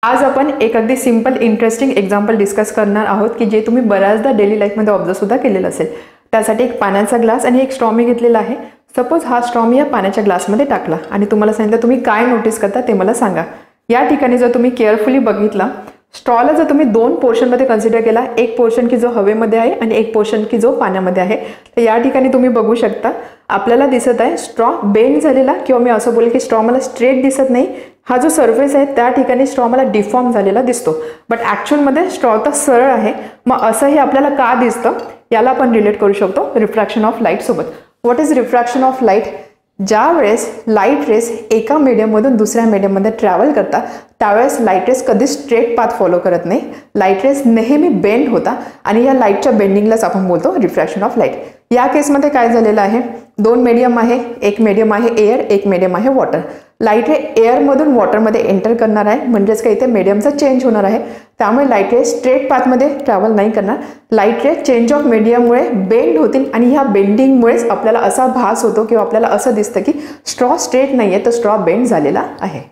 आज आपण एक अगदी सिंपल इंटरेस्टिंग एक्झाम्पल डिस्कस करणार आहोत की जे तुम्ही बऱ्याचदा डेली लाईफमध्ये ऑब्झर्व सुद्धा केलेलं असेल. त्यासाठी एक पाण्याचा ग्लास आणि एक स्ट्रॉ मी घेतलेला आहे. सपोज हा स्ट्रॉ मी या पाण्याच्या ग्लासमध्ये टाकला आणि तुम्हाला सांगितलं तुम्ही काय नोटीस करता ते मला सांगा. या ठिकाणी जर तुम्ही केअरफुली बघितला, स्ट्रॉला जर तुम्ही दोन पोर्शनमध्ये कन्सिडर केला, एक पोर्शन की जो हवेमध्ये आहे आणि एक पोर्शन की जो पाण्यामध्ये आहे, तर या ठिकाणी तुम्ही बघू शकता आपल्याला दिसत आहे स्ट्रॉ बेंड झालेला, किंवा मी असं बोलेल की स्ट्रॉ मला स्ट्रेट दिसत नाही. हा जो सरफेस आहे त्या ठिकाणी स्ट्रॉ मला डिफॉर्म झालेला दिसतो, बट ॲक्च्युअलमध्ये स्ट्रॉ तर सरळ आहे. मग असंही आपल्याला का दिसतं याला आपण रिलेट करू शकतो रिफ्रॅक्शन ऑफ लाईट सोबत. What is refraction of light? ज्या वेळेस लाईट रेस एका मीडियममधून दुसऱ्या मीडियममध्ये ट्रॅव्हल करतात त्यावेळेस लाईट रेस कधी स्ट्रेट पाथ फॉलो करत नाही. लाईट रेस नेहमी बेंड होता आणि या लाईटच्या बेंडिंगलाच आपण बोलतो रिफ्रॅक्शन ऑफ लाईट. या केसमध्ये काय झालेलं आहे, दोन मीडियम आहे, एक मीडियम आहे एअर, एक मीडियम आहे वॉटर. लाईट रे एअरमधून वॉटरमध्ये एंटर करणार आहे, म्हणजेच काही इथे मीडियमचा चेंज होणार आहे. त्यामुळे लाईट रे स्ट्रेट पाथमध्ये ट्रॅव्हल नाही करणार. लाईट रे चेंज ऑफ मीडियममुळे बेंड होतील आणि ह्या बेंडिंगमुळेच आपल्याला असा भास होतो किंवा आपल्याला असं दिसतं की स्ट्रॉ स्ट्रेट नाही आहे तर स्ट्रॉ बेंड झालेला आहे.